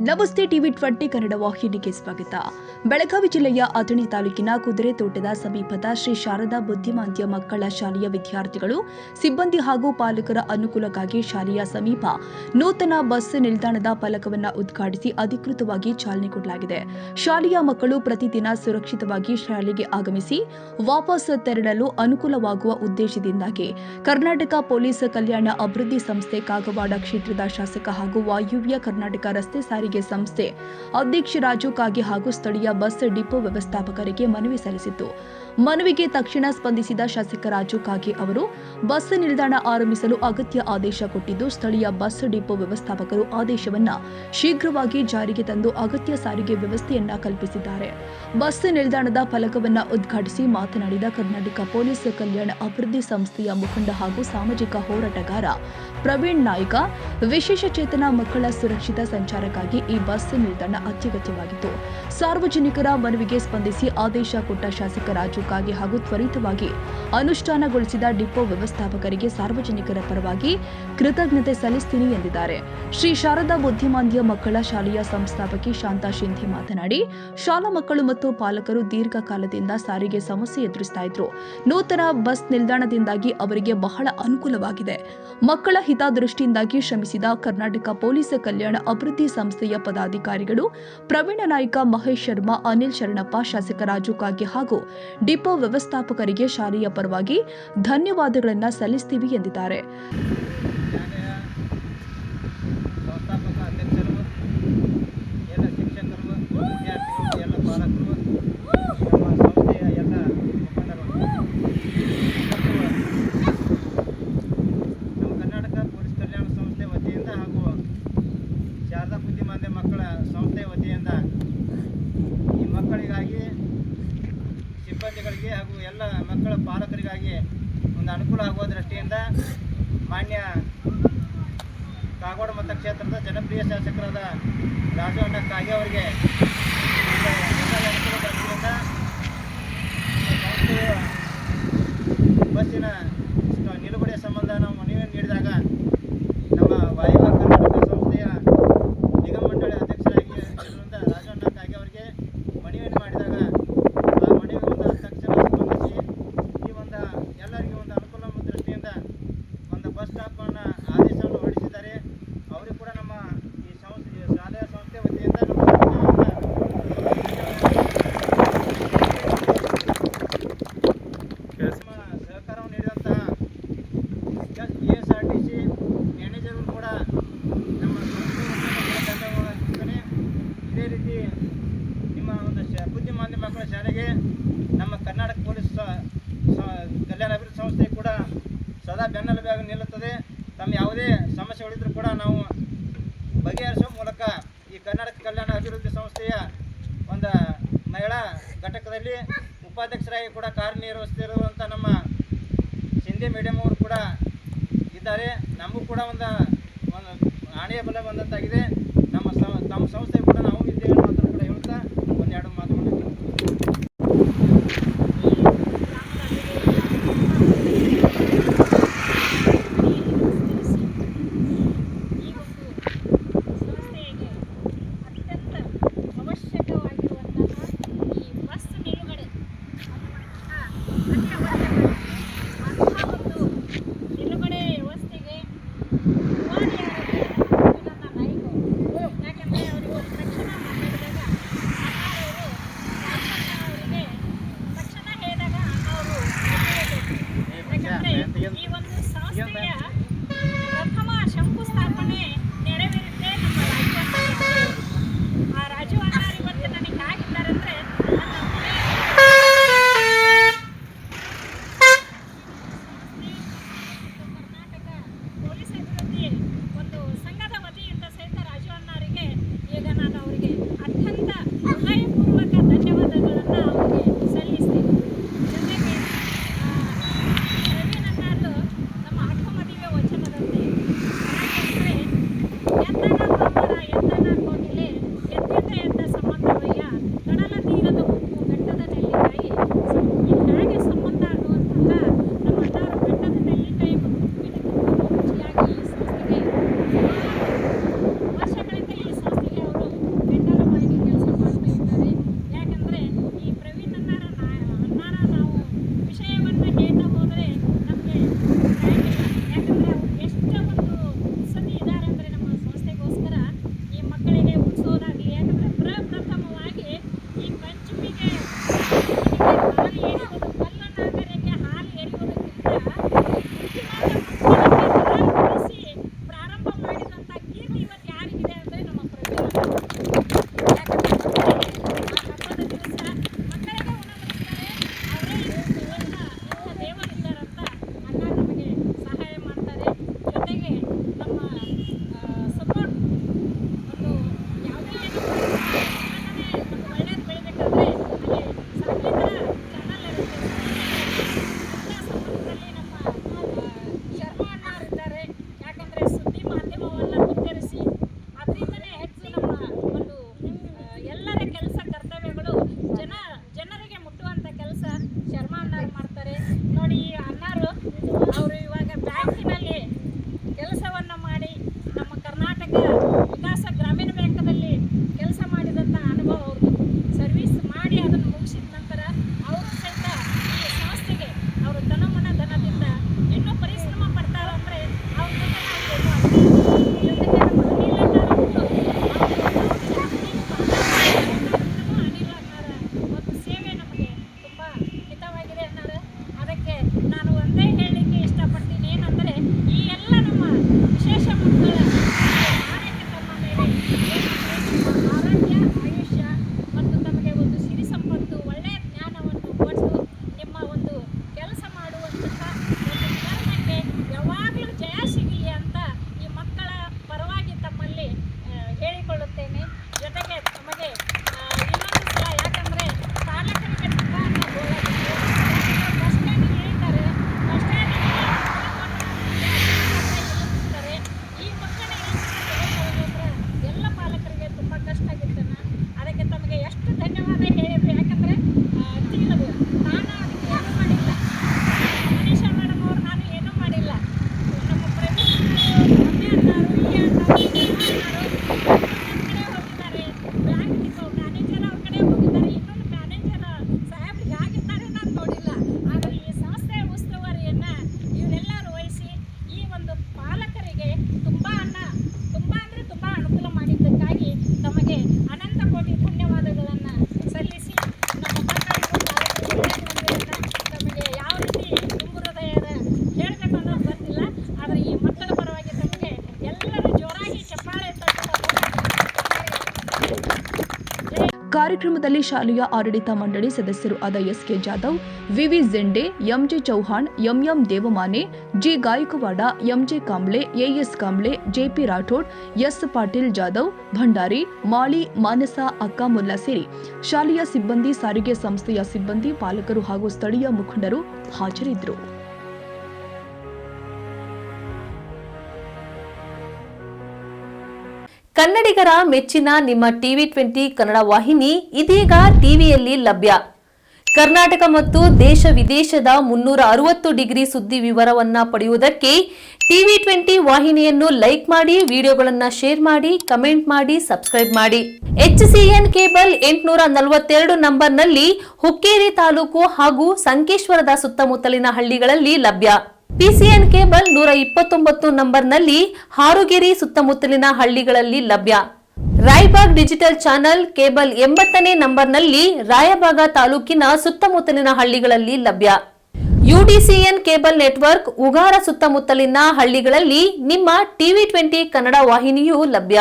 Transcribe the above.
ನಮಸ್ತೆ ಟಿವಿ 20 ಕನ್ನಡ ವಾಹಿನಿಗೆ ಸ್ವಾಗತ. ಬೆಳಗಾವಿ ಜಿಲ್ಲೆಯ ಅಥಣಿ ತಾಲೂಕಿನ ಕುದುರೆತೋಟದ ಸಮೀಪದ ಶ್ರೀ ಶಾರದಾ ಬುದ್ಧಿಮಾಂದ್ಯ ಮಕ್ಕಳ ಶಾಲೆಯ ವಿದ್ಯಾರ್ಥಿಗಳು, ಸಿಬ್ಬಂದಿ ಹಾಗೂ ಪಾಲಕರ ಅನುಕೂಲಕ್ಕಾಗಿ ಶಾಲೆಯ ಸಮೀಪ ನೂತನ ಬಸ್ ನಿಲ್ದಾಣದ ಫಲಕವನ್ನು ಉದ್ಘಾಟಿಸಿ ಅಧಿಕೃತವಾಗಿ ಚಾಲನೆ ಕೊಡಲಾಗಿದೆ. ಶಾಲೆಯ ಮಕ್ಕಳು ಪ್ರತಿದಿನ ಸುರಕ್ಷಿತವಾಗಿ ಶಾಲೆಗೆ ಆಗಮಿಸಿ ವಾಪಸ್ ತೆರಳಲು ಅನುಕೂಲವಾಗುವ ಉದ್ದೇಶದಿಂದಾಗಿ ಕರ್ನಾಟಕ ಪೊಲೀಸ್ ಕಲ್ಯಾಣ ಅಭಿವೃದ್ಧಿ ಸಂಸ್ಥೆ ಕಾಗವಾಡ ಕ್ಷೇತ್ರದ ಶಾಸಕ ಹಾಗೂ ವಾಯುವ್ಯ ಕರ್ನಾಟಕ ರಸ್ತೆ ಸಾರಿಗೆ ಸಂಸ್ಥೆ ಅಧ್ಯಕ್ಷ ರಾಜು ಕಾಗೆ ಹಾಗೂ ಸ್ಥಳೀಯ ಬಸ್ ಡಿಪೋ ವ್ಯವಸ್ಥಾಪಕರಿಗೆ ಮನವಿ ಸಲ್ಲಿಸಿತು. ಮನವಿಗೆ ತಕ್ಷಣ ಸ್ಪಂದಿಸಿದ ಶಾಸಕ ರಾಜು ಕಾಗೆ ಅವರು ಬಸ್ ನಿಲ್ದಾಣ ಆರಂಭಿಸಲು ಅಗತ್ಯ ಆದೇಶ ಕೊಟ್ಟಿದ್ದು, ಸ್ಥಳೀಯ ಬಸ್ ಡಿಪೋ ವ್ಯವಸ್ಥಾಪಕರು ಆದೇಶವನ್ನು ಶೀಘ್ರವಾಗಿ ಜಾರಿಗೆ ತಂದು ಅಗತ್ಯ ಸಾರಿಗೆ ವ್ಯವಸ್ಥೆಯನ್ನ ಕಲ್ಪಿಸಿದ್ದಾರೆ. ಬಸ್ ನಿಲ್ದಾಣದ ಫಲಕವನ್ನು ಉದ್ಘಾಟಿಸಿ ಮಾತನಾಡಿದ ಕರ್ನಾಟಕ ಪೊಲೀಸ್ ಕಲ್ಯಾಣ ಅಭಿವೃದ್ಧಿ ಸಂಸ್ಥೆಯ ಮುಖಂಡ ಹಾಗೂ ಸಾಮಾಜಿಕ ಹೋರಾಟಗಾರ ಪ್ರವೀಣ್ ನಾಯ್ಕ, ವಿಶೇಷ ಚೇತನ ಮಕ್ಕಳ ಸುರಕ್ಷಿತ ಸಂಚಾರಕ್ಕಾಗಿ ಈ ಬಸ್ ನಿಲ್ದಾಣ ಅತ್ಯಗತ್ಯವಾಗಿತ್ತು. ಸಾರ್ವಜನಿಕರ ಮನವಿಗೆ ಸ್ಪಂದಿಸಿ ಆದೇಶ ಕೊಟ್ಟ ಶಾಸಕ ರಾಜು ಕಾಗೆ ಹಾಗೂ ತ್ವರಿತವಾಗಿ ಅನುಷ್ಠಾನಗೊಳಿಸಿದ ಡಿಪೋ ವ್ಯವಸ್ಥಾಪಕರಿಗೆ ಸಾರ್ವಜನಿಕರ ಪರವಾಗಿ ಕೃತಜ್ಞತೆ ಸಲ್ಲಿಸುತ್ತೀನಿ ಎಂದಿದ್ದಾರೆ. ಶ್ರೀ ಶಾರದಾ ಬುದ್ಧಿಮಾಂದ್ಯ ಮಕ್ಕಳ ಶಾಲೆಯ ಸಂಸ್ಥಾಪಕಿ ಶಾಂತಾ ಶಿಂಧೆ ಮಾತನಾಡಿ, ಶಾಲಾ ಮಕ್ಕಳು ಮತ್ತು ಪಾಲಕರು ದೀರ್ಘಕಾಲದಿಂದ ಸಾರಿಗೆ ಸಮಸ್ಯೆ ಎದುರಿಸ್ತಾ ಇದ್ರು. ನೂತನ ಬಸ್ ನಿಲ್ದಾಣದಿಂದಾಗಿ ಅವರಿಗೆ ಬಹಳ ಅನುಕೂಲವಾಗಿದೆ. ಮಕ್ಕಳ ಹಿತದೃಷ್ಟಿಯಿಂದಾಗಿ ಶ್ರಮಿಸಿದ ಕರ್ನಾಟಕ ಪೊಲೀಸ್ ಕಲ್ಯಾಣ ಅಭಿವೃದ್ಧಿ ಸಂಸ್ಥೆಯ ಪದಾಧಿಕಾರಿಗಳು ಪ್ರವೀಣ ನಾಯ್ಕ, ಮಹೇಶ್ ಶರ್ಮಾ, ಅನಿಲ್ ಶರಣಪ್ಪ, ಶಾಸಕ ರಾಜು ಕಾಗೆ ಹಾಗೂ ಡಿಪೋ ವ್ಯವಸ್ಥಾಪಕರಿಗೆ ಶಾಲೆಯ ಪರವಾಗಿ ಧನ್ಯವಾದಗಳನ್ನು ಸಲ್ಲಿಸುತ್ತೀವಿ ಎಂದಿದ್ದಾರೆ. ಶಾರದಾ ಬುದ್ಧಿಮಾಂದ್ಯ ಮಕ್ಕಳ ಸಂಸ್ಥೆ ವತಿಯಿಂದ ಈ ಮಕ್ಕಳಿಗಾಗಿ, ಸಿಬ್ಬಂದಿಗಳಿಗೆ ಹಾಗೂ ಎಲ್ಲ ಮಕ್ಕಳ ಪಾಲಕರಿಗಾಗಿ ಒಂದು ಅನುಕೂಲ ಆಗುವ ದೃಷ್ಟಿಯಿಂದ ಮಾನ್ಯ ಕಾಗವಾಡ ಮತಕ್ಷೇತ್ರದ ಜನಪ್ರಿಯ ಶಾಸಕರಾದ ರಾಜು ಅಣ್ಣ ಕಾಗೆ ಅವರಿಗೆ ಎಲ್ಲ ಅನುಕೂಲ ದೃಷ್ಟಿಯಿಂದ ಸಂಸ್ಥೆಯ ಬಸ್ಸಿನ ನಿಲುಗಡೆಯ ಸಂಬಂಧ ನಾವು ಮನವಿಯನ್ನು ನೀಡಿದಾಗ ನಮ್ಮ ವಾಯುವ್ಯ ಕರ್ನಾಟಕ ಸಂಸ್ಥೆಯ ನಿಗಮ ಮಂಡಳಿ ಅಧ್ಯಕ್ಷರಾಗಿ ರಾಜು ಅಣ್ಣ ಕಾಗೆ ಅವರಿಗೆ ಮನವಿಯನ್ನು ಮಾಡಿದಾಗ ಆ ಮನವಿ ತಕ್ಷಣ ಸ್ಪಂದಿಸಿ ಈ ಎಲ್ಲರಿಗೂ ಅನುಕೂಲ ದೃಷ್ಟಿಯಿಂದ ಒಂದು ಬಸ್ ಸ್ಟಾಪನ್ನು ಆದೇಶವನ್ನು ಹೊರಡಿಸಿದ್ದಾರೆ. ಅವರಿಗೂ ಕೂಡ ನಮ್ಮ ಈ ಶಾಲೆಯ ಸಂಸ್ಥೆ ವತಿಯಿಂದ ಸಹಕಾರವನ್ನು ನೀಡಿದಂತಹ ASRTC ಮ್ಯಾನೇಜರ್ಗಳು ಕೂಡ ನಮ್ಮ ಧನ್ಯವಾದ. ಇದೇ ರೀತಿ ನಿಮ್ಮ ಒಂದು ಬುದ್ಧಿಮಾಂದ್ಯ ಮಕ್ಕಳ ಶಾಲೆಗೆ ನಮ್ಮ ಕರ್ನಾಟಕ ಪೊಲೀಸ್ ಕಲ್ಯಾಣ ಅಭಿವೃದ್ಧಿ ಸಂಸ್ಥೆ ಕೂಡ ಸದಾ ಬೆನ್ನೆಲುಬಾಗಿ ನಿಲ್ಲುತ್ತದೆ. ತಮ್ಮ ಯಾವುದೇ ಸಮಸ್ಯೆಗಳಿದ್ರೂ ಕೂಡ ನಾವು ಬಗೆಹರಿಸುವ ಮೂಲಕ ಈ ಕರ್ನಾಟಕ ಕಲ್ಯಾಣ ಅಭಿವೃದ್ಧಿ ಸಂಸ್ಥೆಯ ಒಂದು ಮಹಿಳಾ ಘಟಕದಲ್ಲಿ ಉಪಾಧ್ಯಕ್ಷರಾಗಿ ಕೂಡ ಕಾರ್ಯನಿರ್ವಹಿಸುತ್ತಿರುವಂಥ ನಮ್ಮ ಶಿಂಧೆ ಮೇಡಮ್ ಅವರು ಕೂಡ ಇದ್ದಾರೆ. ನಮಗೂ ಕೂಡ ಒಂದು ಆಣೆಯ ಬಲ ಬಂದಂತಾಗಿದೆ. ತಮ್ಮ ಸಂಸ್ಥೆ ಕೂಡ ನಾವು ಇದ್ದೇವೆ ಮಾತ್ರ ಕೂಡ ಹೇಳ್ತಾ ಒಂದೆರಡು ಮಾತುಗಳು ಈ ಒಂದು ಸಂಸ್ಥೆಯ ಪ್ರಥಮ ಶಂಕುಸ್ಥಾಪನೆ ನೆರವೇರುತ್ತೆ ನಮ್ಮ ರಾಜು ಅಣ್ಣಾರು ಇವತ್ತು ನನಗೆ ಆಗಿದ್ದಾರೆ ಅಂದರೆ ಕರ್ನಾಟಕ ಪೊಲೀಸ್ ಅಭಿವೃದ್ಧಿ ಒಂದು ಸಂಘದ ವತಿಯಿಂದ ಸಹಿತ ರಾಜು ಅಣ್ಣಾರಿಗೆ ಈಗ ನಾನು ಅವರಿಗೆ ಅತ್ಯಂತ ಹೃದಯಪೂರ್ವಕ ಧನ್ಯವಾದಗಳನ್ನು ಅವರಿಗೆ ಸಲ್ಲಿಸ್ತೀನಿ. ಜೊತೆಗೆ ಪ್ರವೀಣ್ ಅಣ್ಣಾರು ಶರ್ಮಾ ಅಣ್ಣಾರು ಮಾಡ್ತಾರೆ ನೋಡಿ. ಈ ಅಣ್ಣಾರು ಅವರು ಇವಾಗ ಬ್ಯಾಂಕಿನಲ್ಲಿ ಕೆಲಸವನ್ನು ಮಾಡಿ ನಮ್ಮ ಕರ್ನಾಟಕ ವಿಕಾಸ ಗ್ರಾಮೀಣ ಬ್ಯಾಂಕದಲ್ಲಿ ಕೆಲಸ ಮಾಡಿದಂಥ ಅನುಭವ ಅವ್ರದ್ದು. ಸರ್ವಿಸ್ ಮಾಡಿ ಅದನ್ನು ಮುಗಿಸಿದ ನಂತರ ಅವರು ಸಹಿತ ಈ ಸಂಸ್ಥೆಗೆ ಅವರು ತನಮನ ಧನದಿಂದ ಇನ್ನೂ ಪರಿಶ್ರಮ ಪಡ್ತಾರೆ. ಅಂದರೆ ಅವ್ರ ಜೊತೆ ಅನಿಲ್ ಅಣ್ಣಾರ ಒಂದು ಸೇವೆ ನಮಗೆ ತುಂಬ ಹಿತವಾಗಿದೆ ಅಣ್ಣಾರ. ಅದಕ್ಕೆ ನಾನು ಒಂದೇ ಹೇಳಲಿಕ್ಕೆ ಇಷ್ಟಪಡ್ತೀನಿ, ಏನಂದರೆ ಈ ಎಲ್ಲ ನಮ್ಮ ವಿಶೇಷ ಮಕ್ಕಳ ಆರೈಕೆ ತಮ್ಮ ಮೇಲೆ ಆರೋಗ್ಯ, ಆಯುಷ್ಯ ಮತ್ತು ತಮಗೆ ಒಂದು ಸಿರಿ ಸಂಪತ್ತು, ಒಳ್ಳೆಯ ಜ್ಞಾನವನ್ನು ಕೊಟ್ಟು ನಿಮ್ಮ ಒಂದು ಕೆಲಸ ಮಾಡುವಂತಹ ಒಂದು ಧರ್ಮಕ್ಕೆ ಯಾವಾಗಲೂ ಜಯ ಸಿಗಲಿ ಅಂತ ಈ ಮಕ್ಕಳ ಪರವಾಗಿ ತಮ್ಮಲ್ಲಿ ಹೇಳಿಕೊಳ್ಳುತ್ತೇನೆ. ಜೊತೆಗೆ ತಮಗೆ ಇನ್ನೊಂದು ಸಲ, ಯಾಕಂದರೆ ಪಾಲಕರಿಗೆ ತುಂಬ ಗೋಳಾಗಿದೆ. Bus ಸ್ಟ್ಯಾಂಡಿಗೆ ಇಳಿತಾರೆ, bus ಸ್ಟ್ಯಾಂಡಿಗೆ ಇಳಿಸ್ತಾರೆ. ಈ ಮಕ್ಕಳ ಎಲ್ಲ ಪಾಲಕರಿಗೆ ತುಂಬ ಕಷ್ಟ ಆಗಿರ್ತೇನೆ. ಅದಕ್ಕೆ ತಮಗೆ ಎಷ್ಟು ಧನ್ಯವಾದ ಹೇಳಿದ್ರು. ಯಾಕಂದರೆ ತಿಳಿದು ನಾನು ಅದಕ್ಕೆ ಏನೂ ಮಾಡಿಲ್ಲ. ಮನೀಷಾ ಮೇಡಮ್ ಅವರು ನಾನು ಏನೂ ಮಾಡಿಲ್ಲ. ನಮ್ಮ ಪ್ರವೀಣ್ ಮೊನ್ನೆ ಅಣ್ಣಾರು, ಈ ಅಣ್ಣಾರು, ಕಡೆ ಹೋಗಿದ್ದಾರೆ, ಬ್ಯಾಂಕ್ ಮ್ಯಾನೇಜರ್ ಅವ್ರ ಕಡೆ ಹೋಗಿದ್ದಾರೆ. ಇನ್ನೊಂದು ಮ್ಯಾನೇಜರ್ ಸಾಹೇಬ್ರು ಹೇಗಿದ್ದಾರೆ ನಾನು ನೋಡಿಲ್ಲ. ಆದರೆ ಈ ಸಂಸ್ಥೆಯ ಉಸ್ತುವಾರಿಯನ್ನು ಇವರೆಲ್ಲರೂ ವಹಿಸಿ ಈ ಒಂದು ಪಾಲಕರಿಗೆ ತುಂಬ ಅಂದರೆ ತುಂಬ ಅನುಕೂಲ ಮಾಡಿದ್ದಕ್ಕಾಗಿ ತಮಗೆ ಅನಂತ ಕೋಟಿ ಧನ್ಯವಾದಗಳನ್ನು ಸಲ್ಲಿಸಿ, ನಮ್ಮ ಮಕ್ಕಳಿಗೂ ತಮಗೆ ಯಾವ ರೀತಿ ತುಂಬು ಹೃದಯದ ಹೇಳಬೇಕು ಅನ್ನೋದು ಗೊತ್ತಿಲ್ಲ. ಆದರೆ ಈ ಮಕ್ಕಳ ಪರವಾಗಿ ತಮಗೆ ಎಲ್ಲರೂ ಜೋರಾಗಿ ಚಪ್ಪಾಳೆ ತಟ್ಟುವ ಕಾರ್ಯಕ್ರಮದಲ್ಲಿ ಶಾಲೆಯ ಆಡಳಿತ ಮಂಡಳಿ ಸದಸ್ಯರು ಆದ SK Jadhav, VV Jende, MJ Chauhan, MM Devamane, G Gaikwad, MJ Kamble, AS Kamble, JP Rathod, S Patil Jadhav, Bhandari, Mali, Manasa, Akkamulla ಸೇರಿ ಶಾಲೆಯ ಸಿಬ್ಬಂದಿ, ಸಾರಿಗೆ ಸಂಸ್ಥೆಯ ಸಿಬ್ಬಂದಿ, ಪಾಲಕರು ಹಾಗೂ ಸ್ಥಳೀಯ ಮುಖಂಡರು ಹಾಜರಿದ್ದರು. ಕನ್ನಡಿಗರ ಮೆಚ್ಚಿನ ನಿಮ್ಮ ಟಿವಿ20 ಕನ್ನಡ ವಾಹಿನಿ ಇದೀಗ ಟಿವಿಯಲ್ಲಿ ಲಭ್ಯ. ಕರ್ನಾಟಕ ಮತ್ತು ದೇಶ ವಿದೇಶದ 360 ಡಿಗ್ರಿ ಸುದ್ದಿ ವಿವರವನ್ನ ಪಡೆಯುವುದಕ್ಕೆ ಟಿವಿ20 ವಾಹಿನಿಯನ್ನು ಲೈಕ್ ಮಾಡಿ, ವಿಡಿಯೋಗಳನ್ನು ಶೇರ್ ಮಾಡಿ, ಕಮೆಂಟ್ ಮಾಡಿ, ಸಬ್ಸ್ಕ್ರೈಬ್ ಮಾಡಿ. HCN ಕೇಬಲ್ 842 ನಂಬರ್ನಲ್ಲಿ ಹುಕ್ಕೇರಿ ತಾಲೂಕು ಹಾಗೂ ಸಂಕೇಶ್ವರದ ಸುತ್ತಮುತ್ತಲಿನ ಹಳ್ಳಿಗಳಲ್ಲಿ ಲಭ್ಯ. PCN ಕೇಬಲ್ 129 ನಂಬರ್ನಲ್ಲಿ ಹಾರುಗೆರೆ ಸುತ್ತಮುತ್ತಲಿನ ಹಳ್ಳಿಗಳಲ್ಲಿ ಲಭ್ಯ. ರಾಯಬಾಗ್ ಡಿಜಿಟಲ್ ಚಾನೆಲ್ ಕೇಬಲ್ 80ನೇ ನಂಬರ್ನಲ್ಲಿ ರಾಯಬಾಗ ತಾಲೂಕಿನ ಸುತ್ತಮುತ್ತಲಿನ ಹಳ್ಳಿಗಳಲ್ಲಿ ಲಭ್ಯ. UDCN ಕೇಬಲ್ ನೆಟ್ವರ್ಕ್ ಉಗಾರ ಸುತ್ತಮುತ್ತಲಿನ ಹಳ್ಳಿಗಳಲ್ಲಿ ನಿಮ್ಮ ಟಿವಿ20 ಕನ್ನಡ ವಾಹಿನಿಯೂ ಲಭ್ಯ.